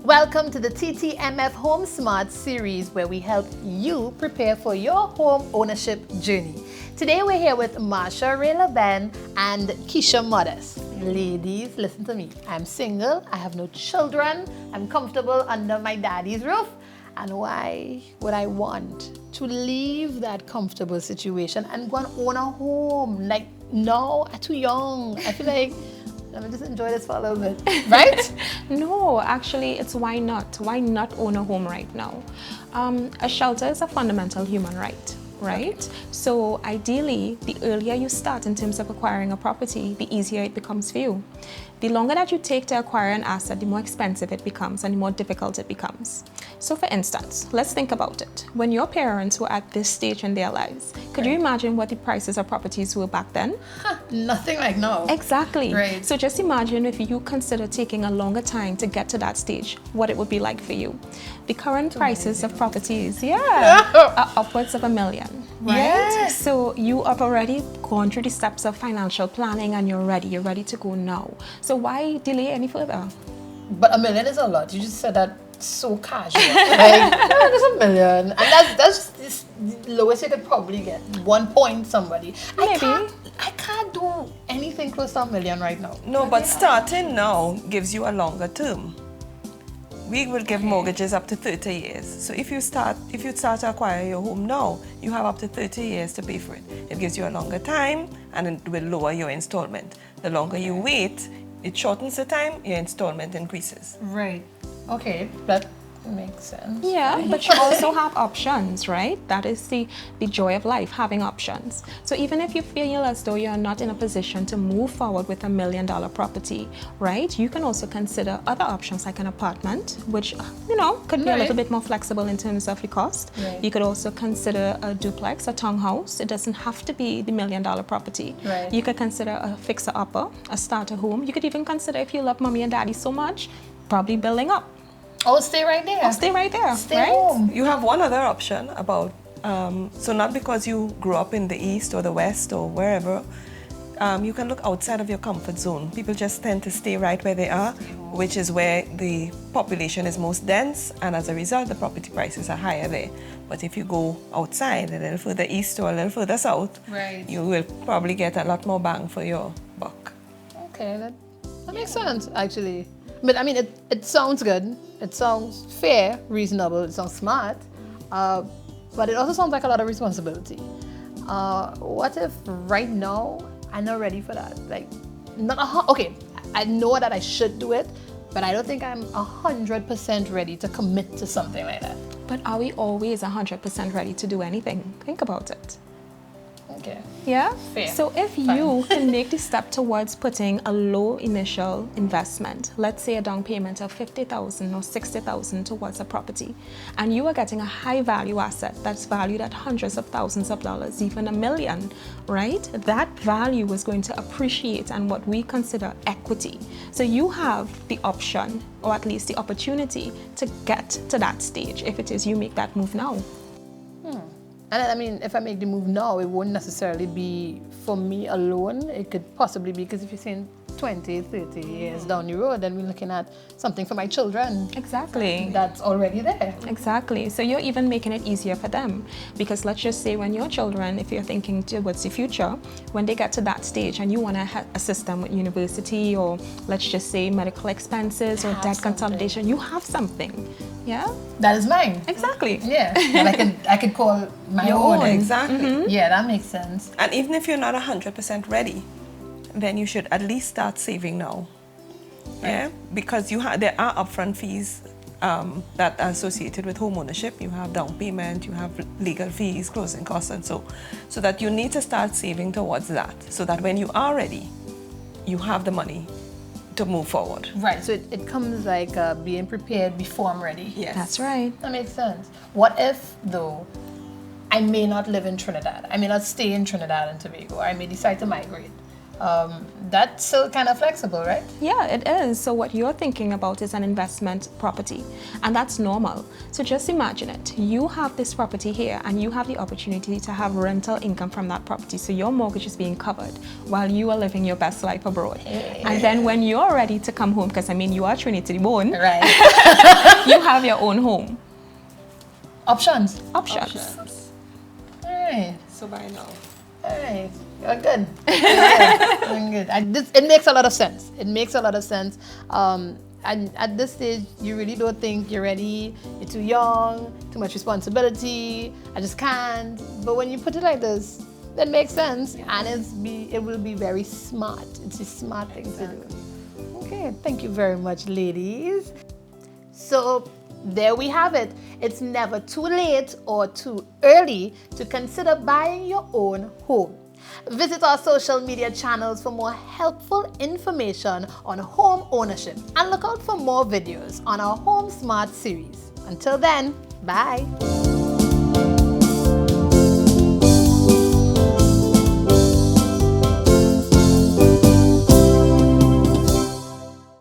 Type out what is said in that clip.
Welcome to the TTMF Home Smart series where we help you prepare for your home ownership journey. Today we're here with Marsha Ray-Leben and Keisha Modest. Ladies, listen to me. I'm single, I have no children, I'm comfortable under my daddy's roof. And why would I want to leave that comfortable situation and go and own a home? Like, no, I'm too young. I feel like, let me just enjoy this for a little bit, right? No, actually, it's why not? Why not own a home right now? A shelter is a fundamental human right, right? Okay. So ideally, the earlier you start in terms of acquiring a property, the easier it becomes for you. The longer that you take to acquire an asset, the more expensive it becomes and the more difficult it becomes. So for instance, let's think about it. When your parents were at this stage in their lives, could you imagine what the prices of properties were back then? Nothing like now. Exactly. Right. So just imagine if you consider taking a longer time to get to that stage, what it would be like for you. The current prices of properties, are upwards of $1 million. Right? Yes. So you have already gone through the steps of financial planning and you're ready to go now. So why delay any further? But $1 million is a lot. You just said that so casual. Like, no, just $1 million. And that's the lowest you could probably get. 1 point somebody. Maybe. I can't do anything close to $1 million right now. No, but starting now gives you a longer term. We will give mortgages up to 30 years. So if you start to acquire your home now, you have up to 30 years to pay for it. It gives you a longer time and it will lower your installment. The longer you wait, it shortens the time, your installment increases. Right. Okay, that makes sense. Yeah, but you also have options, right? That is the joy of life, having options. So even if you feel as though you're not in a position to move forward with $1 million property, right? You can also consider other options like an apartment, which, could be a little bit more flexible in terms of the cost. Right. You could also consider a duplex, a townhouse. It doesn't have to be the $1 million property. Right. You could consider a fixer-upper, a starter home. You could even consider, if you love mommy and daddy so much, probably building up. Oh, stay right there. Oh, stay right there. Stay right? home. You have one other option about, so not because you grew up in the East or the West or wherever, you can look outside of your comfort zone. People just tend to stay right where they are, which is where the population is most dense, and as a result, the property prices are higher there. But if you go outside, a little further east or a little further south, Right. you will probably get a lot more bang for your buck. Okay, that makes sense, actually. But I mean, it sounds good. It sounds fair, reasonable. It sounds smart. But it also sounds like a lot of responsibility. What if right now I'm not ready for that? Like, okay, I know that I should do it, but I don't think I'm 100% ready to commit to something like that. But are we always 100% ready to do anything? Think about it. Okay. Yeah? Fair. So if you can make the step towards putting a low initial investment, let's say a down payment of $50,000 or $60,000 towards a property, and you are getting a high value asset that's valued at hundreds of thousands of dollars, even $1 million, right? That value is going to appreciate and what we consider equity. So you have the option, or at least the opportunity, to get to that stage if it is you make that move now. And I mean, if I make the move now, it won't necessarily be for me alone. It could possibly be because if you're saying 20, 30 years down the road, then we're looking at something for my children. Exactly. That's already there. Exactly. So you're even making it easier for them. Because let's just say when your children, if you're thinking towards the future, when they get to that stage and you want to assist them with university or let's just say medical expenses or debt consolidation, you have something. Yeah? That is mine. Exactly. Yeah. And I could call my own. Exactly. Yeah, that makes sense. And even if you're not 100% ready, then you should at least start saving now. Right. Yeah, because there are upfront fees that are associated with home ownership. You have down payment, you have legal fees, closing costs, and so that you need to start saving towards that, so that when you are ready, you have the money to move forward. Right. So it comes like being prepared before I'm ready. Yes, That's right. That makes sense. What if though I may not live in Trinidad? I may not stay in Trinidad and Tobago. I may decide to migrate. that's still kind of flexible, right? Yeah, it is. So what you're thinking about is an investment property, and that's normal. So just imagine it. You have this property here, and you have the opportunity to have rental income from that property. So your mortgage is being covered while you are living your best life abroad. And then when you're ready to come home, because I mean, you are Trinity born, Right. you have your own home. Options. Options. All right. So by now. All right, you're good. You're good. It makes a lot of sense. It makes a lot of sense. And at this stage, you really don't think you're ready. You're too young, too much responsibility. I just can't. But when you put it like this, that makes sense, and it will be very smart. It's a smart thing to do. Okay, thank you very much, ladies. So there we have it. It's never too late or too early to consider buying your own home. Visit our social media channels for more helpful information on home ownership, and look out for more videos on our Home Smart series. Until then, bye.